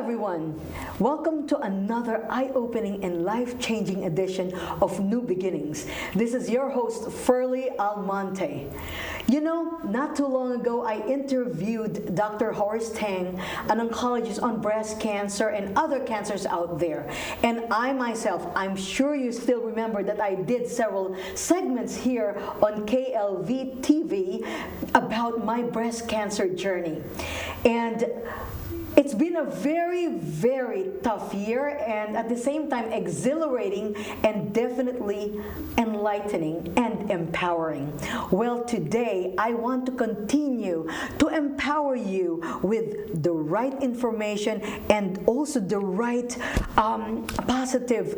everyone. Welcome to another eye-opening and life-changing edition of New Beginnings. This is your host, Ferlie Almontre. You know, not too long ago, I interviewed Dr. Horace Tang, an oncologist on breast cancer and other cancers out there. And I myself, I'm sure you still remember that I did several segments here on KLVW-TV about my breast cancer journey. And it's been a very, very tough year, and at the same time exhilarating and definitely enlightening and empowering. Well, today I want to continue to empower you with the right information and also the right positive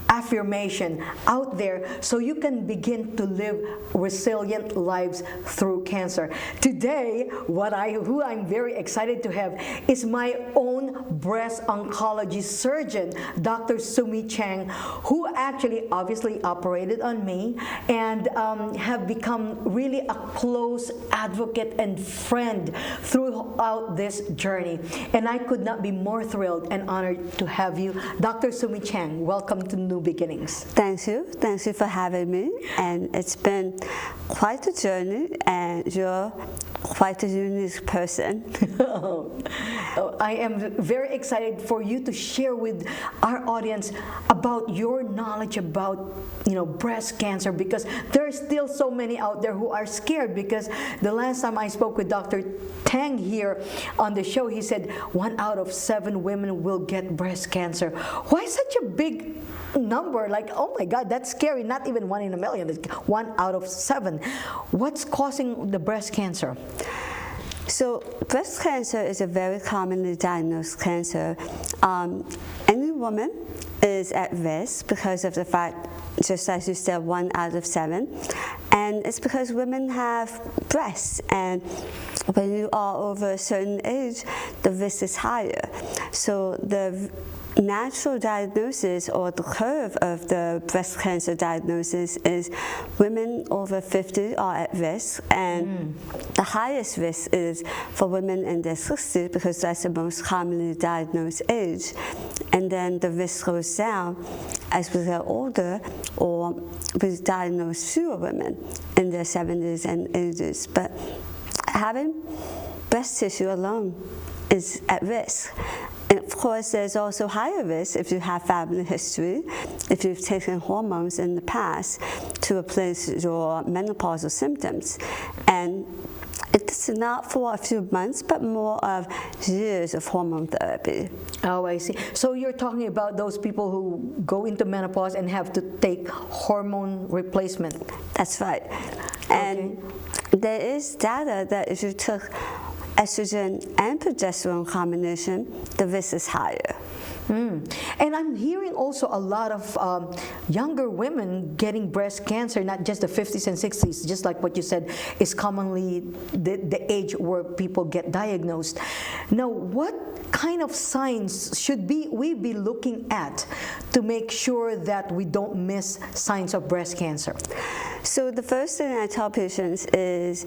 affirmation out there so you can begin to live resilient lives through cancer. Today, who I'm very excited to have is my own breast oncology surgeon, Dr. Sumi Chang, who actually obviously operated on me and have become really a close advocate and friend throughout this journey. And I could not be more thrilled and honored to have you, Dr. Sumi Chang. Welcome to New Beginnings. Thank you for having me, and it's been quite a journey, and you're quite a unique person. I am very excited for you to share with our audience about your knowledge about breast cancer, because there are still so many out there who are scared, because the last time I spoke with Dr. Tang here on the show, he said 1 out of 7 women will get breast cancer. Why such a big number? Like, oh my God, that's scary. Not even 1 in a million. It's 1 out of 7. What's causing the breast cancer? So breast cancer is a very commonly diagnosed cancer. Any woman is at risk because of the fact, just as you said, 1 out of 7. And it's because women have breasts, and when you are over a certain age, the risk is higher. So the natural diagnosis, or the curve of the breast cancer diagnosis, is women over 50 are at risk, and the highest risk is for women in their 60s, because that's the most commonly diagnosed age. And then the risk goes down as we get older, or we diagnose fewer women in their 70s and 80s. But having breast tissue alone is at risk. And of course, there's also higher risk if you have family history, if you've taken hormones in the past to replace your menopausal symptoms. And it's not for a few months, but more of years of hormone therapy. Oh, I see. So you're talking about those people who go into menopause and have to take hormone replacement. That's right. And there is data that if you took estrogen and progesterone combination, the risk is higher. And I'm hearing also a lot of younger women getting breast cancer, not just the 50s and 60s, just like what you said is commonly the age where people get diagnosed. Now, what kind of signs should we be looking at to make sure that we don't miss signs of breast cancer? So the first thing I tell patients is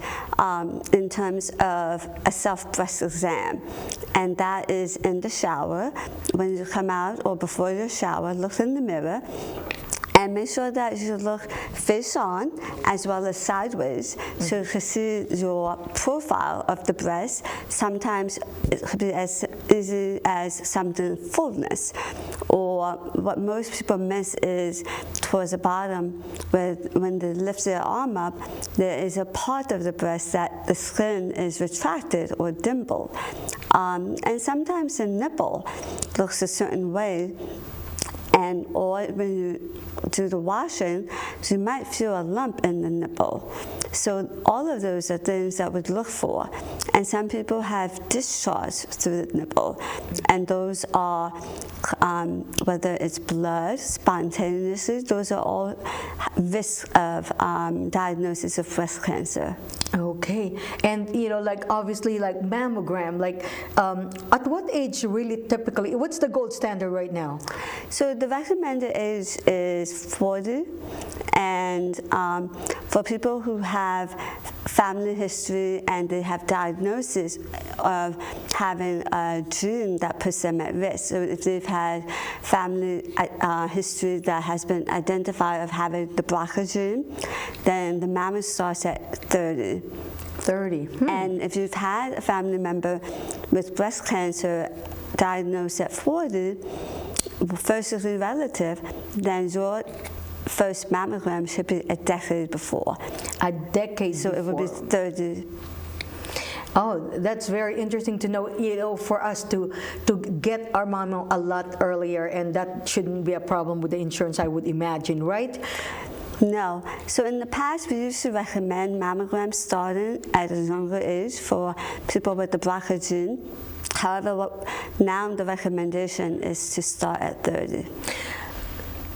in terms of a self-breast exam, and that is in the shower. When you come out or before your shower, look in the mirror and make sure that you look face on as well as sideways, so you can see your profile of the breast. Sometimes it could be as easy as something fullness, or what most people miss is towards the bottom, when they lift their arm up, there is a part of the breast that the skin is retracted or dimpled. And sometimes the nipple looks a certain way, or when you do the washing, you might feel a lump in the nipple. So all of those are things that we'd look for. And some people have discharge through the nipple, and those are, whether it's blood spontaneously, those are all risks of diagnosis of breast cancer. Okay, and like obviously like mammogram, like at what age really typically, what's the gold standard right now? So the recommended age is 40, and And for people who have family history and they have diagnosis of having a gene that puts them at risk, so if they've had family history that has been identified of having the BRCA gene, then the mammoth starts at 30. 30. And if you've had a family member with breast cancer diagnosed at 40, first degree relative, then your first mammogram should be a decade before. A decade So before. it would be 30. Oh, that's very interesting to know, for us to get our mammo a lot earlier, and that shouldn't be a problem with the insurance, I would imagine, right? No. So in the past, we used to recommend mammograms starting at a younger age for people with the BRCA gene. However, now the recommendation is to start at 30.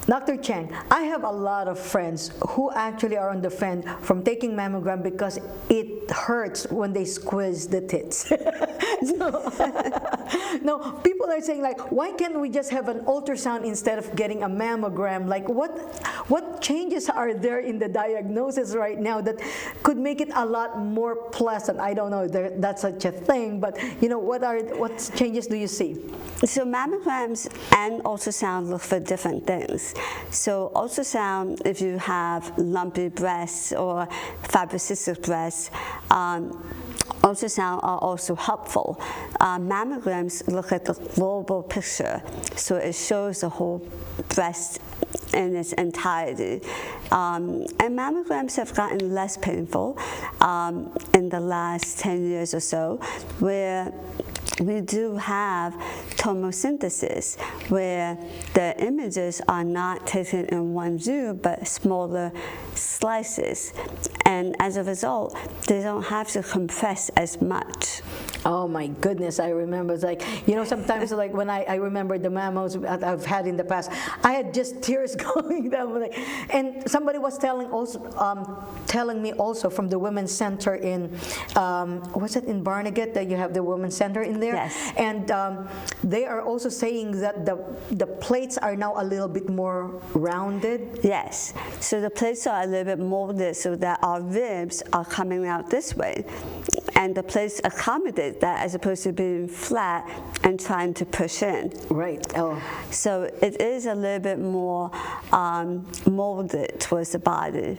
Dr. Chang, I have a lot of friends who actually are on the fence from taking mammogram because it hurts when they squeeze the tits. No, people are saying, like, why can't we just have an ultrasound instead of getting a mammogram? Like, what changes are there in the diagnosis right now that could make it a lot more pleasant? I don't know if that's such a thing, but what changes do you see? So mammograms and ultrasound look for different things. So ultrasound, if you have lumpy breasts or fibrocystic breasts, ultrasound are also helpful. Mammograms look at the global picture, so it shows the whole breast in its entirety. And mammograms have gotten less painful in the last 10 years or so, where we do have tomosynthesis, where the images are not taken in one view, but smaller slices. And as a result, they don't have to compress as much. Oh my goodness, I remember, it's like, sometimes like when I remember the mammos that I've had in the past, I had just tears going down. And somebody was telling me also from the Women's Center in, was it in Barnegat that you have the Women's Center in there? Yes. And they are also saying that the plates are now a little bit more rounded. Yes, so the plates are a little bit molded so that our ribs are coming out this way. And the plates accommodate that as opposed to being flat and trying to push in. Right. Oh. So it is a little bit more molded towards the body.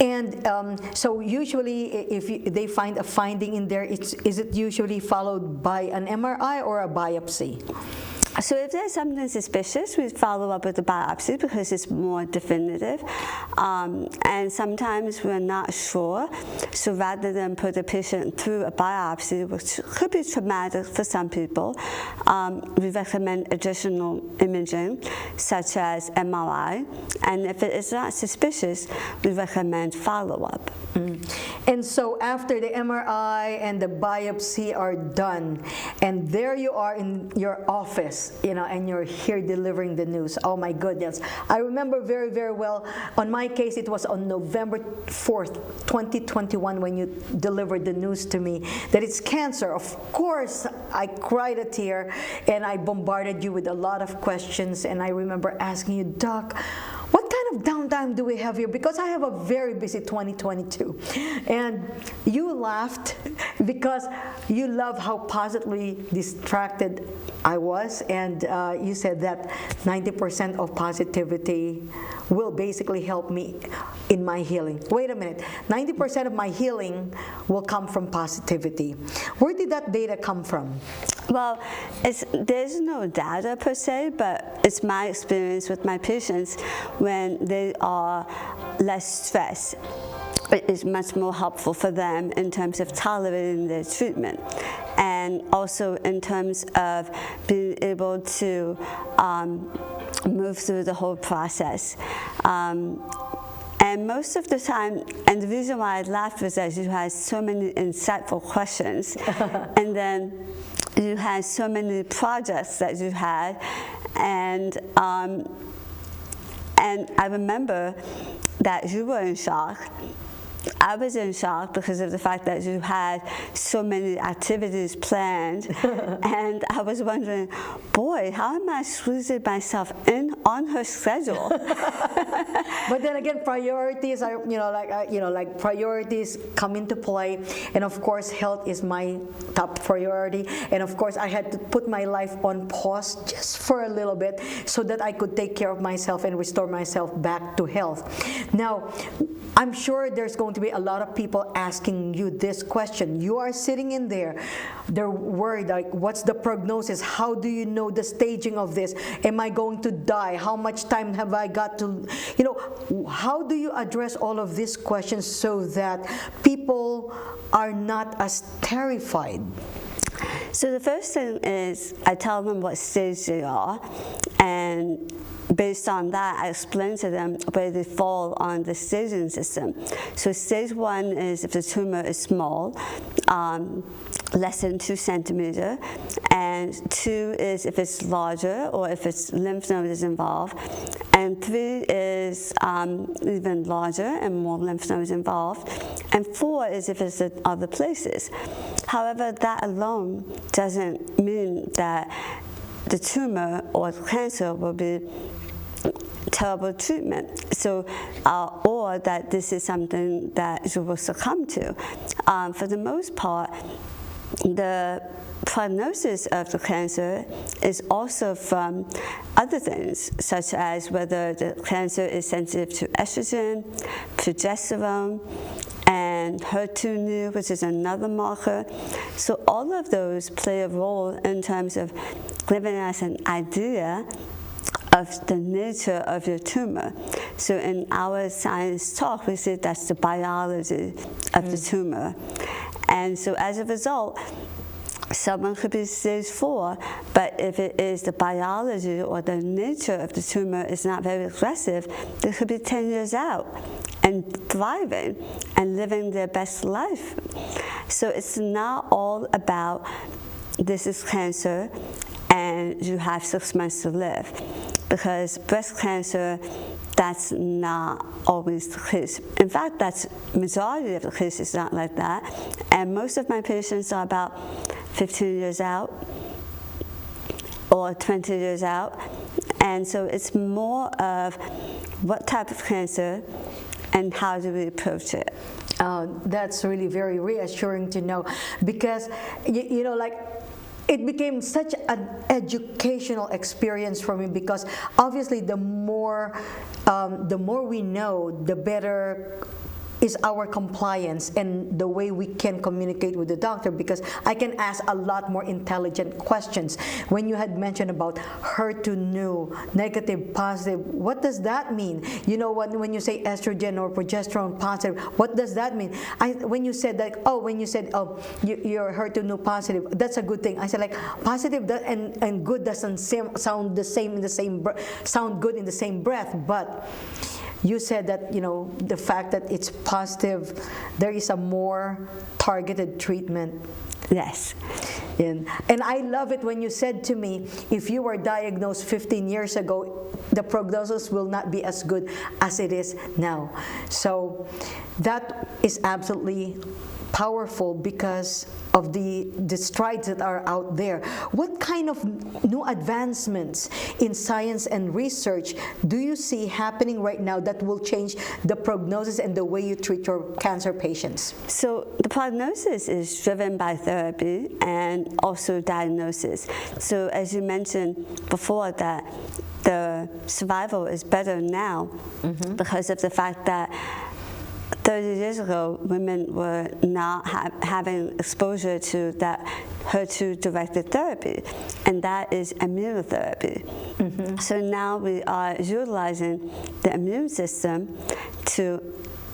And so usually if they find a finding in there, is it usually followed by an MRI or a biopsy? So if there's something suspicious, we follow up with a biopsy because it's more definitive. And sometimes we're not sure. So rather than put the patient through a biopsy, which could be traumatic for some people, we recommend additional imaging, such as MRI. And if it is not suspicious, we recommend follow-up. And so after the MRI and the biopsy are done, and there you are in your office, and you're here delivering the news. Oh my goodness. I remember very, very well. On my case, it was on November 4th, 2021, when you delivered the news to me that it's cancer. Of course, I cried a tear, and I bombarded you with a lot of questions, and I remember asking you, Doc, what kind of downtime do we have here? Because I have a very busy 2022. And you laughed because you love how positively distracted I was. And you said that 90% of positivity will basically help me in my healing. Wait a minute. 90% of my healing will come from positivity. Where did that data come from? Well, there's no data per se, but it's my experience with my patients when they are less stressed. It is much more helpful for them in terms of tolerating their treatment, and also in terms of being able to move through the whole process. And most of the time, and the reason why I laughed was that you had so many insightful questions, and then you had so many projects that you had, and I remember that you were in shock, I was in shock because of the fact that you had so many activities planned, and I was wondering, boy, how am I squeezing myself in on her schedule? But then again, priorities are, like priorities come into play, and of course, health is my top priority. And of course, I had to put my life on pause just for a little bit so that I could take care of myself and restore myself back to health. Now, I'm sure there's going to be a lot of people asking you this question. You are sitting in there, they're worried, like, what's the prognosis? How do you know the staging of this? Am I going to die? How much time have I got to, how do you address all of these questions so that people are not as terrified? So the first thing is I tell them what stage they are, and based on that, I explain to them where they fall on the staging system. So stage 1 is if the tumor is small, less than 2 centimeters, and 2 is if it's larger or if its lymph node is involved, and 3 is even larger and more lymph nodes involved, and 4 is if it's in other places. However, that alone doesn't mean that the tumor or the cancer will be terrible treatment, so or that this is something that you will succumb to. For the most part, the prognosis of the cancer is also from other things, such as whether the cancer is sensitive to estrogen, progesterone, and HER2/neu, which is another marker. So all of those play a role in terms of giving us an idea of the nature of your tumor. So in our science talk, we say that's the biology of the tumor. And so as a result, someone could be stage 4, but if it is the biology or the nature of the tumor is not very aggressive, they could be 10 years out and thriving and living their best life. So it's not all about this is cancer and you have 6 months to live, because breast cancer, that's not always the case. In fact, that's majority of the cases not like that, and most of my patients are about 15 years out or 20 years out, and so it's more of what type of cancer and how do we approach it. That's really very reassuring to know, because it became such an educational experience for me, because obviously the more we know, the better is our compliance and the way we can communicate with the doctor, because I can ask a lot more intelligent questions. When you had mentioned about HER2/neu, negative, positive, what does that mean? When you say estrogen or progesterone positive, what does that mean? When you said you're HER2/neu positive, that's a good thing. I said, like, positive and good doesn't sound the same sound good in the same breath, but you said that, the fact that it's positive, there is a more targeted treatment. Yes. And I love it when you said to me, if you were diagnosed 15 years ago, the prognosis will not be as good as it is now. So that is absolutely powerful because of the strides that are out there. What kind of new advancements in science and research do you see happening right now that will change the prognosis and the way you treat your cancer patients? So the prognosis is driven by therapy and also diagnosis. So as you mentioned before, that the survival is better now because of the fact that 30 years ago, women were not having exposure to that HER2-directed therapy, and that is immunotherapy. So now we are utilizing the immune system to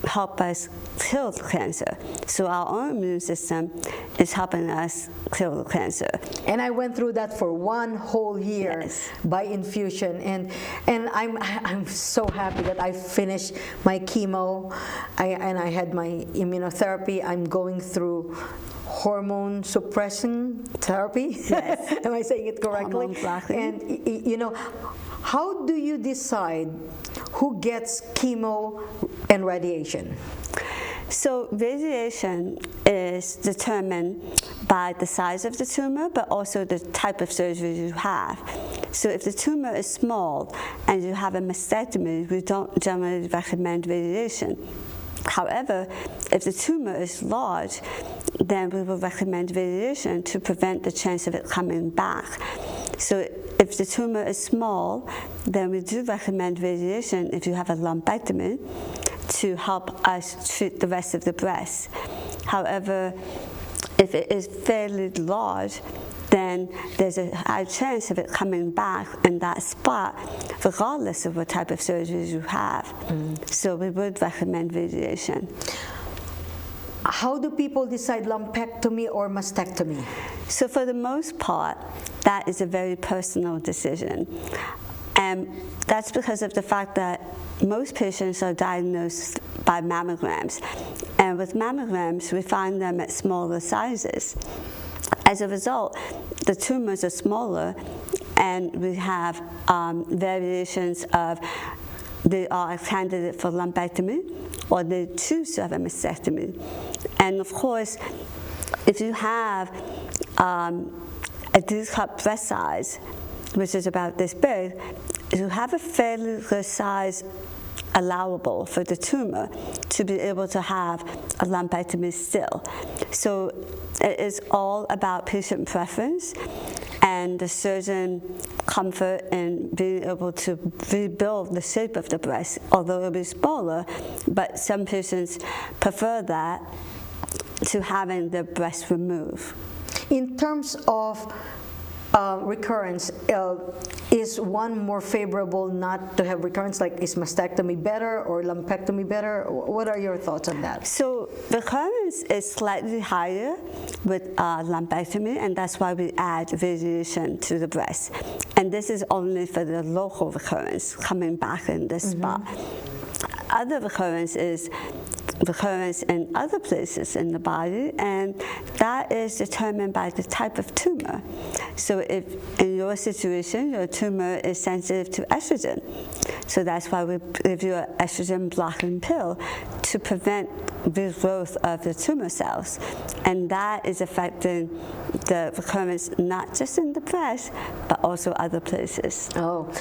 help us kill the cancer. So our own immune system is helping us kill the cancer. And I went through that for 1 whole year by infusion, and I'm so happy that I finished my chemo, and I had my immunotherapy. I'm going through hormone suppression therapy. Yes. Am I saying it correctly? Hormone blocking. And how do you decide who gets chemo and radiation? So radiation is determined by the size of the tumor, but also the type of surgery you have. So if the tumor is small and you have a mastectomy, we don't generally recommend radiation. However, if the tumor is large, then we will recommend radiation to prevent the chance of it coming back. So if the tumor is small, then we do recommend radiation if you have a lumpectomy to help us treat the rest of the breast. However, if it is fairly large, then there's a high chance of it coming back in that spot, regardless of what type of surgery you have. So we would recommend radiation. How do people decide lumpectomy or mastectomy? So for the most part, that is a very personal decision. And that's because of the fact that most patients are diagnosed by mammograms. And with mammograms, we find them at smaller sizes. As a result, the tumors are smaller, and we have variations of they are a candidate for lumpectomy, or they choose to have a mastectomy. And of course, if you have a D-cup breast size, which is about this big, you have a fairly good size allowable for the tumor to be able to have a lumpectomy still. So it is all about patient preference and the surgeon comfort in being able to rebuild the shape of the breast, although it'll be smaller, but some patients prefer that to having the breast removed. In terms of recurrence, is one more favorable not to have recurrence? Like, is mastectomy better or lumpectomy better? What are your thoughts on that? So recurrence is slightly higher with lumpectomy, and that's why we add radiation to the breast. And this is only for the local recurrence coming back in this spot. Other recurrence is recurrence in other places in the body, and that is determined by the type of tumor. So if in your situation your tumor is sensitive to estrogen, so that's why we give you an estrogen blocking pill to prevent the growth of the tumor cells, and that is affecting the recurrence not just in the breast but also other places. Oh,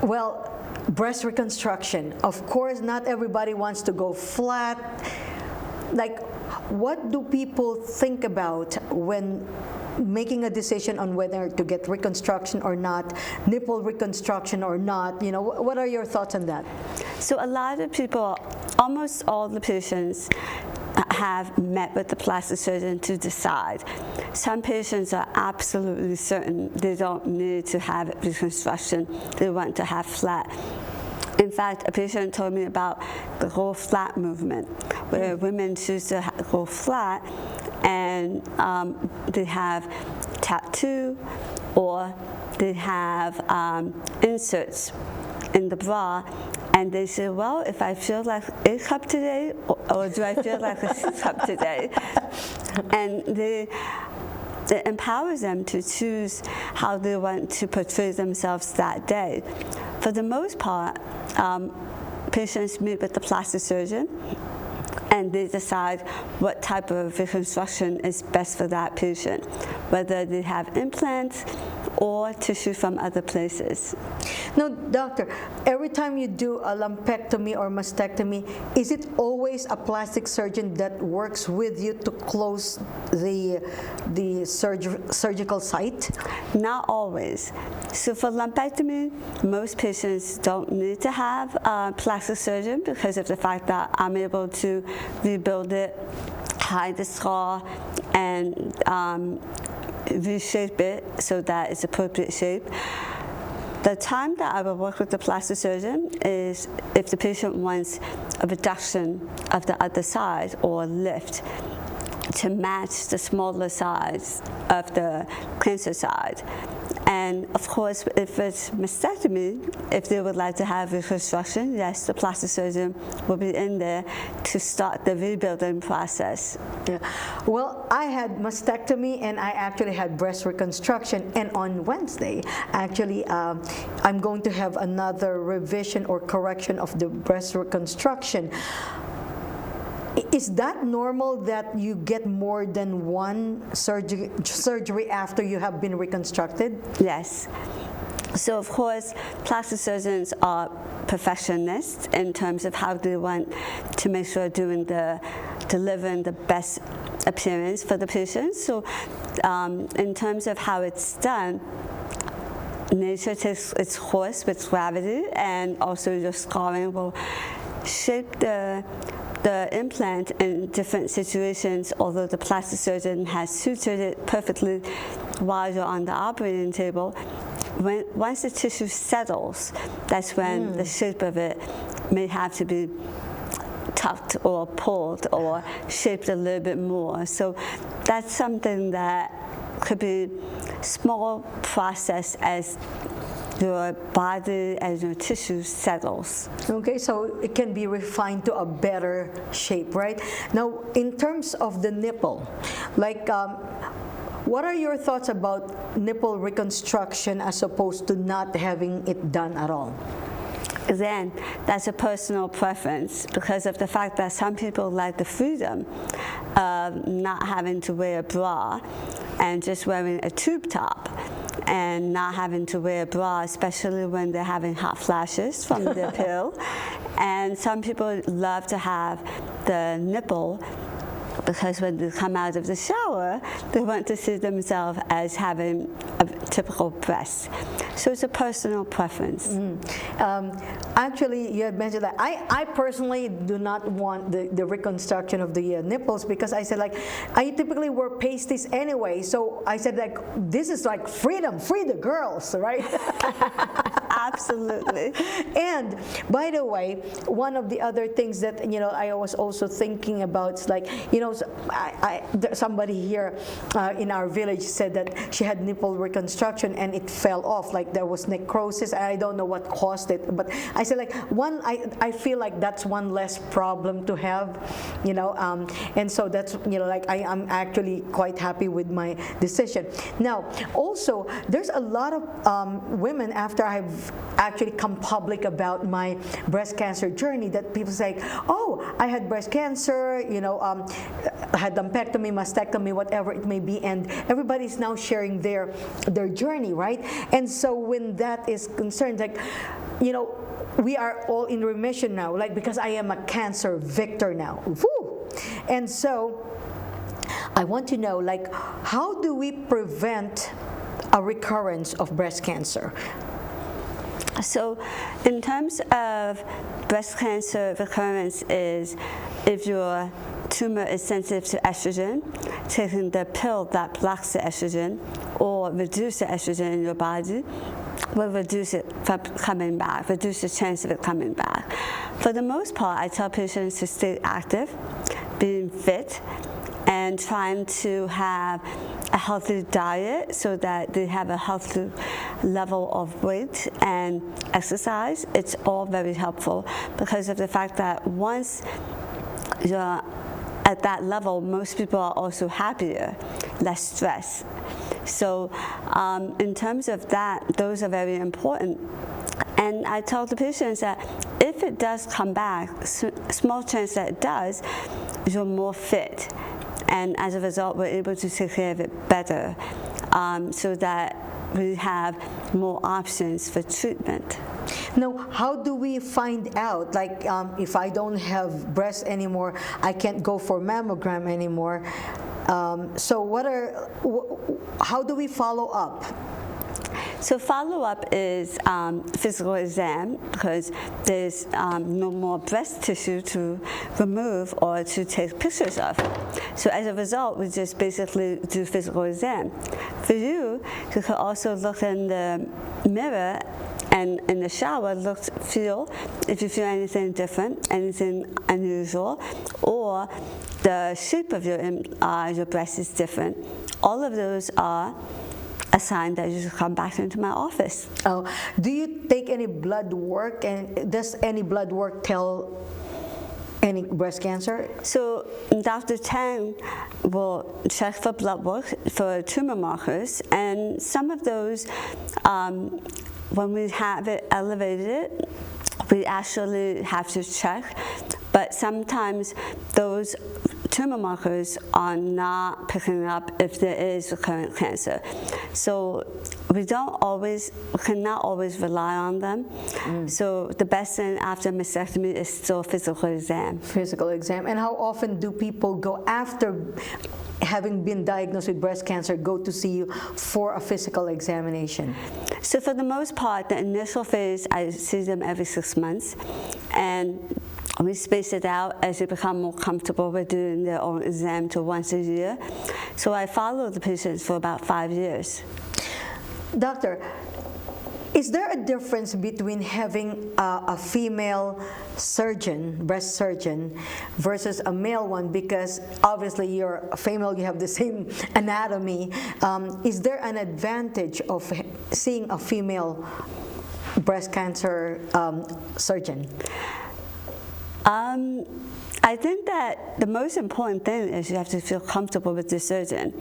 well, breast reconstruction. Of course, not everybody wants to go flat. Like, what do people think about when making a decision on whether to get reconstruction or not, nipple reconstruction or not? You know, what are your thoughts on that? So a lot of people, almost all the patients, have met with the plastic surgeon to decide. Some patients are absolutely certain they don't need to have reconstruction. They want to have flat. In fact, a patient told me about the go flat movement, where women choose to go flat, and they have tattoo, or they have inserts in the bra, and they say, well, if I feel like A cup today, or do I feel like a C cup today? And it empowers them to choose how they want to portray themselves that day. For the most part, patients meet with the plastic surgeon, and they decide what type of reconstruction is best for that patient, whether they have implants or tissue from other places. Now, doctor, every time you do a lumpectomy or mastectomy, is it always a plastic surgeon that works with you to close the surgical site? Not always. So for lumpectomy, most patients don't need to have a plastic surgeon because of the fact that I'm able to rebuild it, hide the scar, and reshape it so that it's appropriate shape. The time that I will work with the plastic surgeon is if the patient wants a reduction of the other side or lift to match the smaller size of the cancer side. And of course, if it's mastectomy, if they would like to have reconstruction, yes, the plastic surgeon will be in there to start the rebuilding process. Yeah. Well, I had mastectomy and I actually had breast reconstruction, and on Wednesday, actually, I'm going to have another revision or correction of the breast reconstruction. is that normal that you get more than one surgery after you have been reconstructed? Yes. So of course, plastic surgeons are perfectionists in terms of how they want to make sure delivering the best appearance for the patient. So in terms of how it's done, nature takes its course with gravity, and also your scarring will shape the implant in different situations, although the plastic surgeon has sutured it perfectly while you're on the operating table. Once the tissue settles, that's when the shape of it may have to be tucked or pulled or shaped a little bit more. So that's something that could be small process as your body, as your tissue settles. Okay, so it can be refined to a better shape, right? Now, in terms of the nipple, like, what are your thoughts about nipple reconstruction as opposed to not having it done at all? Again, that's a personal preference because of the fact that some people like the freedom of not having to wear a bra and just wearing a tube top, and not having to wear a bra, especially when they're having hot flashes from the pill. And some people love to have the nipple because when they come out of the shower, they want to see themselves as having a typical breast. So it's a personal preference. Actually, you had mentioned that. I personally do not want the reconstruction of the nipples because I said, like, I typically wear pasties anyway. So I said, like, this is like freedom, free the girls, right? Absolutely. And by the way, one of the other things that I was also thinking about is like somebody here in our village said that she had nipple reconstruction and it fell off, like there was necrosis. And I don't know what caused it, but I said like I feel like that's one less problem to have, and so that's like I'm actually quite happy with my decision. Now also there's a lot of women after I've actually come public about my breast cancer journey that people say, oh, I had breast cancer, I had lumpectomy, mastectomy, whatever it may be, and everybody's now sharing their journey, right? And so when that is concerned, like, we are all in remission now, like, because I am a cancer victor now. Woo! And so I want to know, like, how do we prevent a recurrence of breast cancer? So in terms of breast cancer recurrence is if your tumor is sensitive to estrogen, taking the pill that blocks the estrogen or reduce the estrogen in your body will reduce it from coming back, reduce the chance of it coming back. For the most part, I tell patients to stay active, being fit, and trying to have a healthy diet so that they have a healthy level of weight and exercise. It's all very helpful because of the fact that once you're at that level, most people are also happier, less stress. So in terms of that, those are very important. And I tell the patients that if it does come back, small chance that it does, you're more fit. And as a result, we're able to take care of it better so that we have more options for treatment. Now, how do we find out, like, if I don't have breasts anymore, I can't go for mammogram anymore? So how do we follow up? So follow-up is physical exam because there's no more breast tissue to remove or to take pictures of. So as a result, we just basically do physical exam. For you could also look in the mirror and in the shower, feel if you feel anything different, anything unusual, or the shape of your breast is different. All of those are a sign that you should come back into my office. Oh, do you take any blood work, and does any blood work tell any breast cancer? So Dr. Tang will check for blood work for tumor markers, and some of those, when we have it elevated, we actually have to check but sometimes those tumor markers are not picking up if there is recurrent cancer. So we cannot always rely on them. So the best thing after mastectomy is still physical exam. Physical exam. And how often do people go after having been diagnosed with breast cancer, go to see you for a physical examination? So for the most part, the initial phase, I see them every 6 months, and we space it out as they become more comfortable with doing their own exam to once a year. So I follow the patients for about 5 years. Doctor, is there a difference between having a female surgeon, breast surgeon, versus a male one? Because obviously you're a female, you have the same anatomy. Is there an advantage of seeing a female breast cancer surgeon? I think that the most important thing is you have to feel comfortable with the surgeon.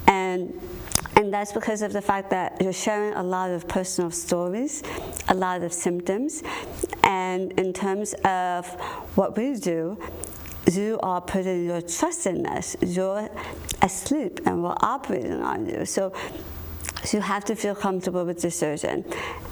And that's because of the fact that you're sharing a lot of personal stories, a lot of symptoms. And in terms of what we do, you are putting your trust in us. You're asleep and we're operating on you. So you have to feel comfortable with the surgeon.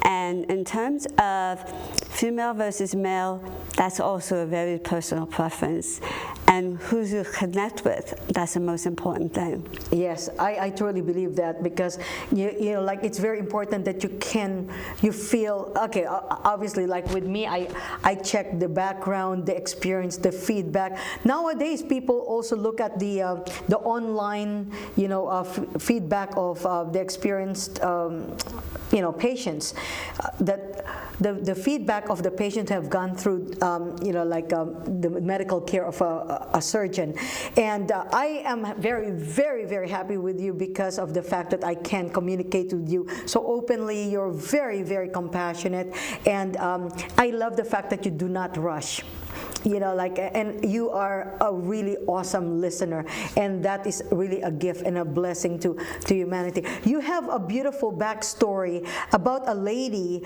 And in terms of female versus male, that's also a very personal preference. And who you connect with, that's the most important thing. Yes, I truly believe that, because you know, like, it's very important that you feel, okay, obviously, like with me, I check the background, the experience, the feedback. Nowadays, people also look at the online, you know, feedback of the experienced, you know, patients, that the feedback of the patient have gone through, you know, like the medical care of a surgeon. And I am very, very, very happy with you because of the fact that I can communicate with you so openly. You're very, very compassionate. And I love the fact that you do not rush. You know, like, and you are a really awesome listener, and that is really a gift and a blessing to humanity. You have a beautiful backstory about a lady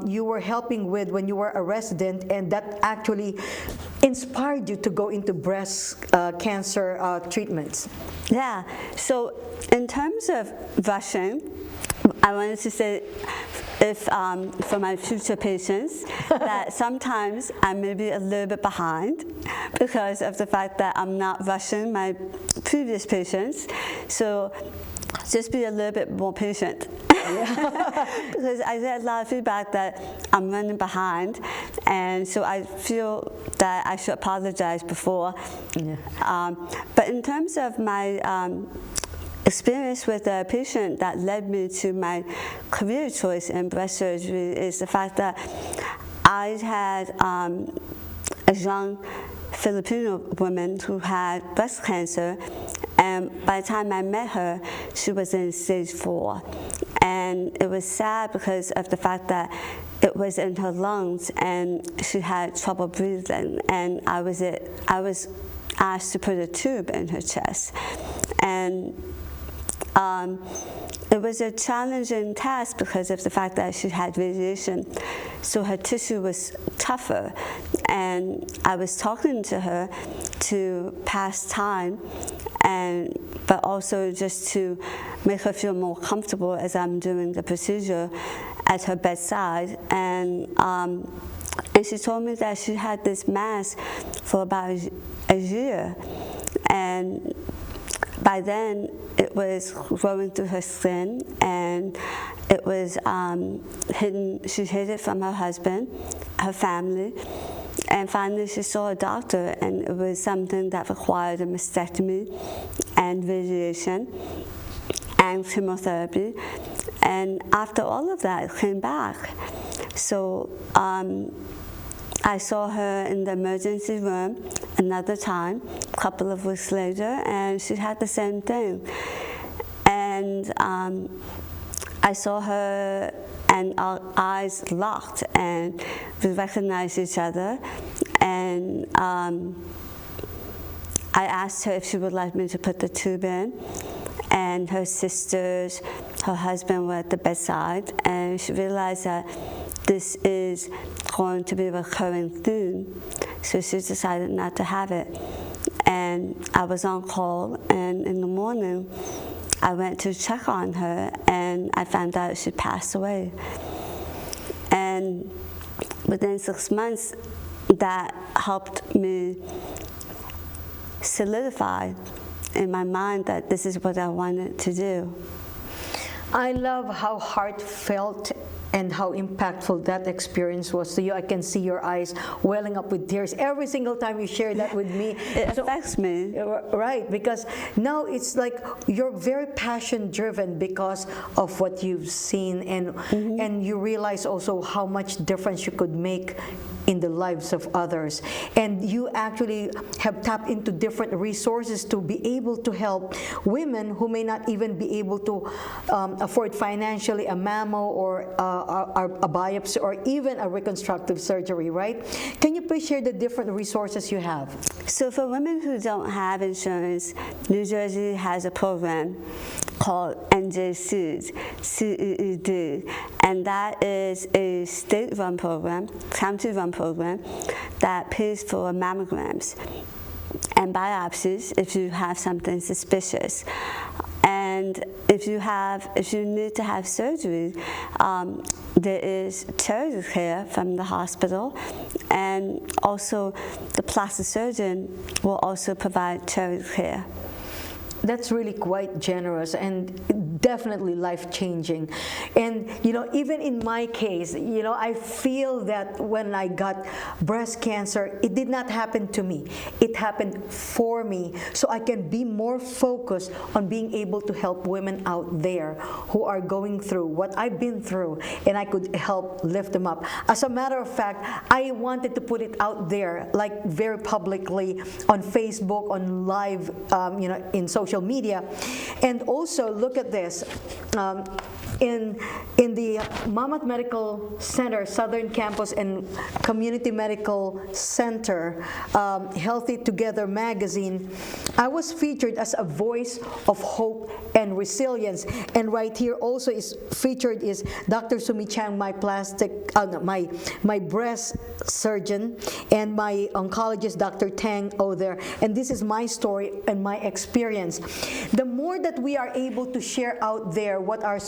you were helping with when you were a resident, and that actually inspired you to go into breast cancer treatments. Yeah, so in terms of rushing, I wanted to say, for my future patients, that sometimes I may be a little bit behind because of the fact that I'm not rushing my previous patients. So just be a little bit more patient. Because I get a lot of feedback that I'm running behind, and so I feel that I should apologize before. Yeah. But in terms of my experience with a patient that led me to my career choice in breast surgery is the fact that I had a young Filipino woman who had breast cancer, and by the time I met her, she was in stage 4. And it was sad because of the fact that it was in her lungs and she had trouble breathing, and I was asked to put a tube in her chest. And it was a challenging task because of the fact that she had radiation, so her tissue was tougher. And I was talking to her to pass time, but also just to make her feel more comfortable as I'm doing the procedure at her bedside. And she told me that she had this mass for about a year, and by then it was growing through her skin, and it was hidden. She hid it from her husband, her family, and finally she saw a doctor, and it was something that required a mastectomy and radiation and chemotherapy. And after all of that, it came back. So I saw her in the emergency room another time, a couple of weeks later, and she had the same thing. And I saw her, and our eyes locked, and we recognized each other. And I asked her if she would like me to put the tube in, and her sisters, her husband were at the bedside, and she realized that this is going to be a recurring theme. so she decided not to have it. And I was on call, and in the morning, I went to check on her, and I found out she passed away. And within 6 months, that helped me solidify in my mind that this is what I wanted to do. I love how heartfelt and how impactful that experience was to you. I can see your eyes welling up with tears every single time you share that with me. It affects me. Right, because now it's like you're very passion driven because of what you've seen, and you realize also how much difference you could make in the lives of others. And you actually have tapped into different resources to be able to help women who may not even be able to afford financially a mammo or a biopsy or even a reconstructive surgery, right? Can you please share the different resources you have? So for women who don't have insurance, New Jersey has a program called NJCED, CEED, and that is a state-run program, county-run program that pays for mammograms and biopsies if you have something suspicious. And if you need to have surgery, there is charity care from the hospital, and also the plastic surgeon will also provide charity care. That's really quite generous and definitely life-changing. And even in my case, I feel that when I got breast cancer, it did not happen to me. It happened for me, so I can be more focused on being able to help women out there who are going through what I've been through, and I could help lift them up. As a matter of fact, I wanted to put it out there, like very publicly on Facebook, on live, in social media. And also, look at this. In the Mammoth Medical Center, Southern Campus and Community Medical Center, Healthy Together magazine, I was featured as a voice of hope and resilience. And right here also is featured is Dr. Sumi Chang, my my breast surgeon, and my oncologist, Dr. Tang, there. And this is my story and my experience. The more that we are able to share out there what our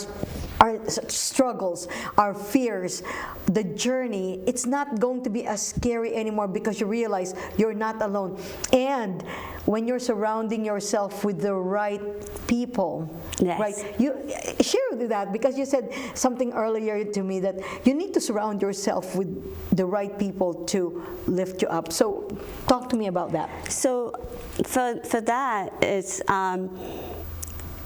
struggles, our fears, the journey, it's not going to be as scary anymore because you realize you're not alone. And when you're surrounding yourself with the right people, yes. right? You share that because you said something earlier to me that you need to surround yourself with the right people to lift you up. So talk to me about that. So for that,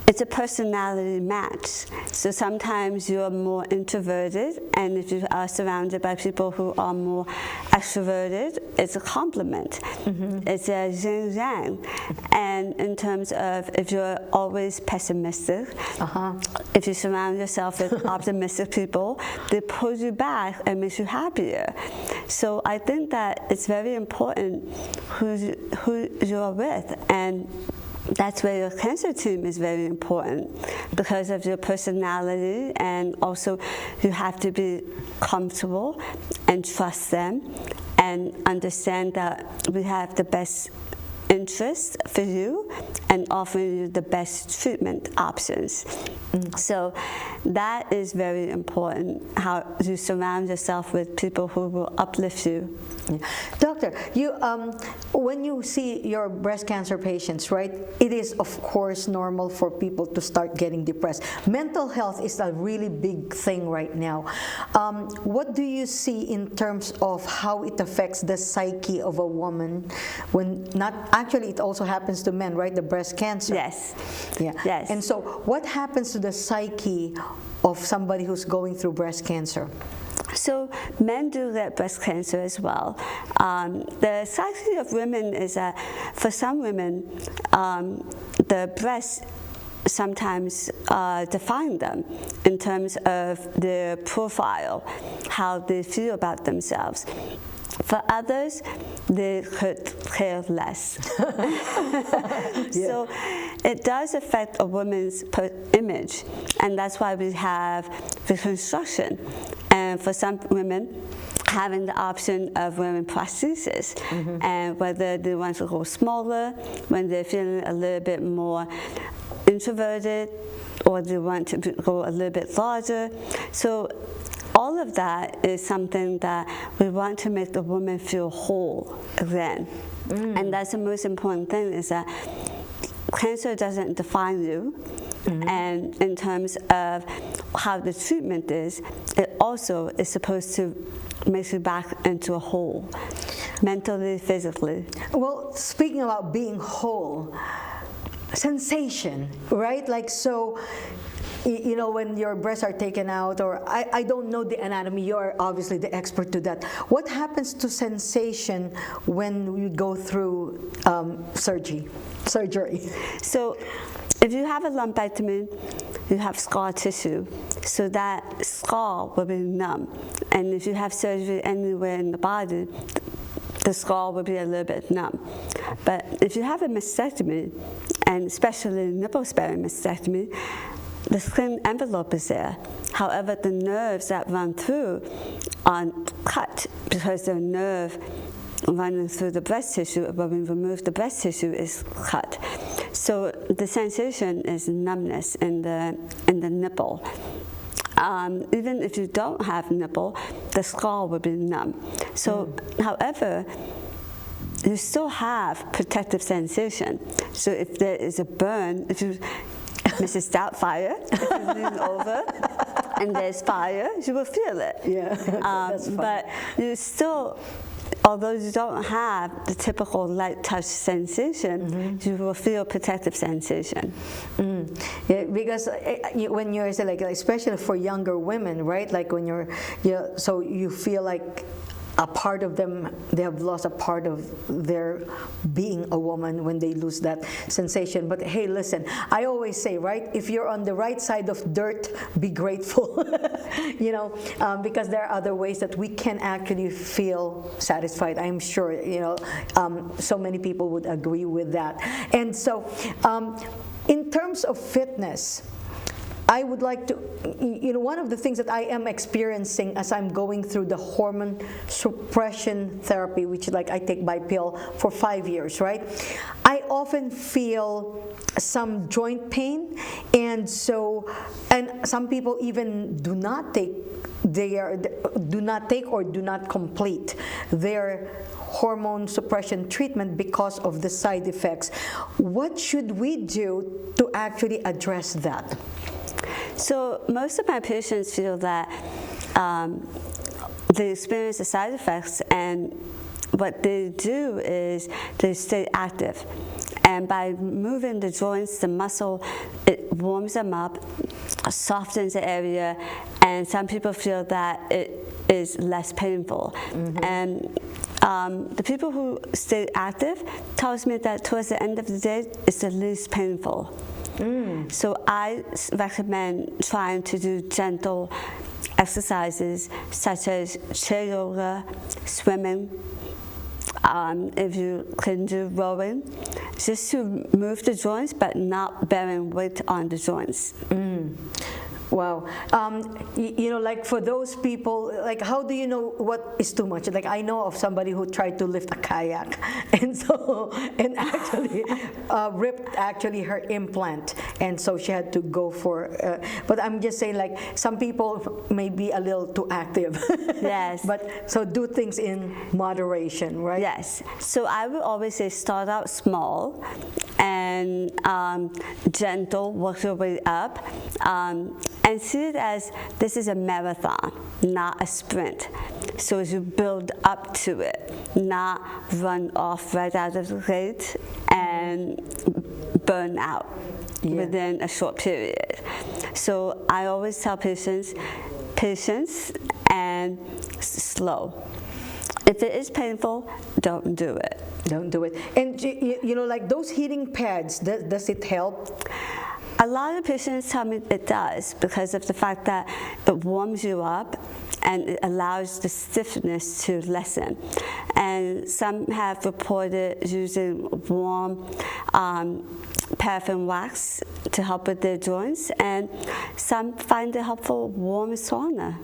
it's a personality match. So sometimes you're more introverted, and if you are surrounded by people who are more extroverted, it's a compliment. Mm-hmm. It's a yin-yang. And in terms of if you're always pessimistic, if you surround yourself with optimistic people, they pull you back and make you happier. So I think that it's very important who you're with, and that's where your cancer team is very important because of your personality, and also you have to be comfortable and trust them and understand that we have the best interest for you and offering you the best treatment options. So that is very important, how you surround yourself with people who will uplift you. Yeah. Doctor, you when you see your breast cancer patients, right, it is of course normal for people to start getting depressed. Mental health is a really big thing right now. What do you see in terms of how it affects the psyche of a woman when not actually it also happens to men, right, the breast cancer? Yes. Yeah. Yes. And so what happens to the psyche of somebody who's going through breast cancer? So men do get breast cancer as well. The psyche of women is that for some women, the breast sometimes define them in terms of their profile, how they feel about themselves. For others, they could care less. So it does affect a woman's image, and that's why we have reconstruction. And for some women, having the option of wearing prosthesis, and whether they want to go smaller, when they're feeling a little bit more introverted, or they want to go a little bit larger. So all of that is something that we want to make the woman feel whole again. And that's the most important thing, is that cancer doesn't define you. And in terms of how the treatment is, it also is supposed to make you back into a whole, mentally, physically. Well, speaking about being whole, sensation, right? Like, so, you know, when your breasts are taken out, or I don't know the anatomy, you're obviously the expert to that. What happens to sensation when you go through surgery? So if you have a lumpectomy, you have scar tissue, so that scar will be numb. And if you have surgery anywhere in the body, the scar will be a little bit numb. But if you have a mastectomy, and especially nipple-sparing mastectomy, the skin envelope is there. However, the nerves that run through are cut, because the nerve running through the breast tissue, when we remove the breast tissue, is cut. So the sensation is numbness in the nipple. Even if you don't have nipple, the scar will be numb. So, however, you still have protective sensation. So if there is a burn, if you, Mrs. Doubtfire, if you lean over and there's fire, you will feel it. Yeah, that's fine. But you still, although you don't have the typical light touch sensation, you will feel protective sensation. Yeah, because when you're like, especially for younger women, right? Like when so you feel like a part of them, they have lost a part of their being a woman when they lose that sensation. But hey, listen, I always say, right, if you're on the right side of dirt, be grateful, you know, because there are other ways that we can actually feel satisfied. I'm sure, you know, so many people would agree with that. And so in terms of fitness, I would like to, you know, one of the things that I am experiencing as I'm going through the hormone suppression therapy, which like I take by pill for 5 years, right? I often feel some joint pain, and some people even do not take or do not complete their hormone suppression treatment because of the side effects. What should we do to actually address that? So most of my patients feel that they experience the side effects, and what they do is they stay active. And by moving the joints, the muscle, it warms them up, softens the area, and some people feel that it is less painful. And the people who stay active tells me that towards the end of the day, it's the least painful. So I recommend trying to do gentle exercises such as chair yoga, swimming, if you can do rowing, just to move the joints but not bearing weight on the joints. Wow. You know, like for those people, like how do you know what is too much? Like I know of somebody who tried to lift a kayak and actually ripped her implant, and so she had to go for, but I'm just saying, like some people may be a little too active. Yes. But so do things in moderation, right? Yes. So I would always say start out small and gentle, work your way up. And see it as this is a marathon, not a sprint. So as you build up to it, not run off right out of the gate and burn out within a short period. So I always tell patients, patience and slow. If it is painful, don't do it. Don't do it. And you know, like those heating pads, does it help? A lot of patients tell me it does because of the fact that it warms you up and it allows the stiffness to lessen. And some have reported using warm paraffin wax to help with their joints, and some find it helpful warm sauna.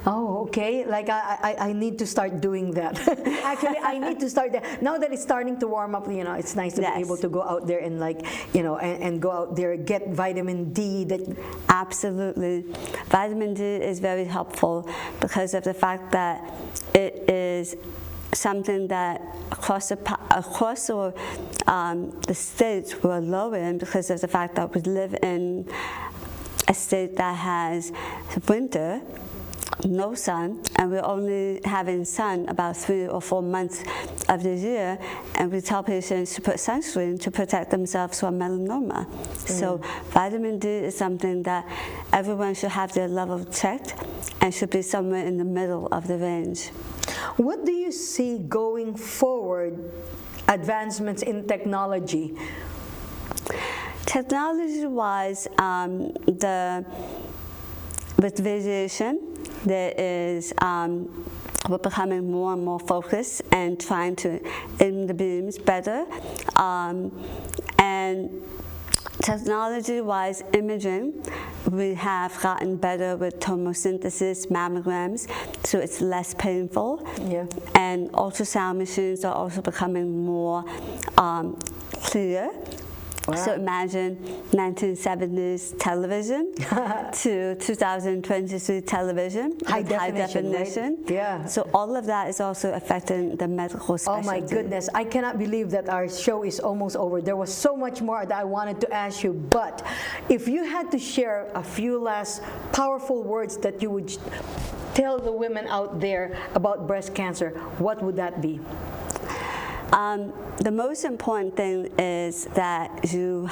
Oh, okay. Like I need to start doing that. Actually, I need to start that. Now that it's starting to warm up, it's nice to Yes. be able to go out there and and go out there, get vitamin D. That Absolutely. Vitamin D is very helpful because of the fact that it is something that across the states we're low in because of the fact that we live in a state that has winter, no sun, and we're only having sun about 3 or 4 months of the year, and we tell patients to put sunscreen to protect themselves from melanoma. So vitamin D is something that everyone should have their level checked and should be somewhere in the middle of the range. what do you see going forward? Advancements in technology. Technology-wise, with radiation, there is we're becoming more and more focused and trying to aim the beams better. And technology-wise, imaging, we have gotten better with tomosynthesis mammograms, so it's less painful. Yeah. And ultrasound machines are also becoming more clear. Wow. So imagine 1970s television to 2023 television with High definition, right? Yeah. So all of that is also affecting the medical Oh specialty. my goodness, I cannot believe that our show is almost over. There was so much more that I wanted to ask you, but if you had to share a few last powerful words that you would tell the women out there about breast cancer, what would that be? The most important thing is that you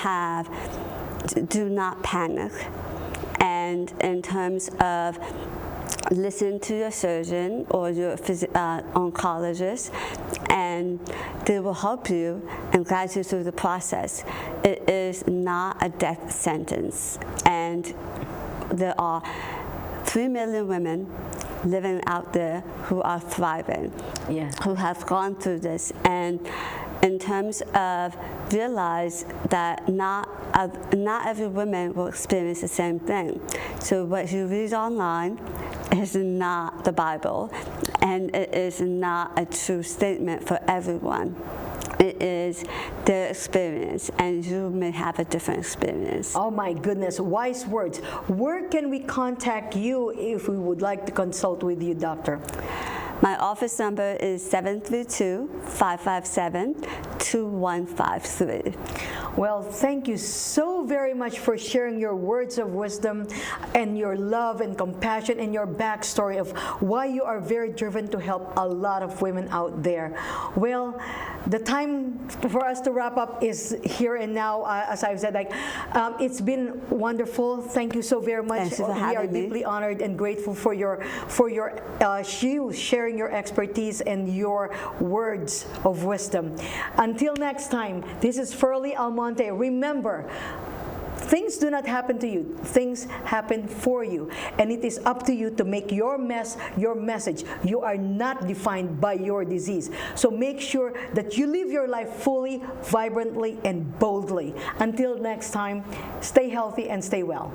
do not panic. And in terms of listen to your surgeon or your oncologist, and they will help you and guide you through the process. It is not a death sentence. And there are 3 million women living out there who are thriving, Yeah. who have gone through this. And in terms of realize that not every woman will experience the same thing. So what you read online is not the Bible, and it is not a true statement for everyone. It is their experience, and you may have a different experience. Oh my goodness, wise words. Where can we contact you if we would like to consult with you, doctor? My office number is 732-557-2153. Well, thank you so very much for sharing your words of wisdom and your love and compassion and your backstory of why you are very driven to help a lot of women out there. Well, the time for us to wrap up is here and now. As I've said, it's been wonderful. Thank you so very much. Thanks for We are having me. deeply honored and grateful for your you sharing your expertise and your words of wisdom. Until next time, this is Ferlie Almontre. Remember, things do not happen to you. Things happen for you. And it is up to you to make your message. You are not defined by your disease. So make sure that you live your life fully, vibrantly, and boldly. Until next time, stay healthy and stay well.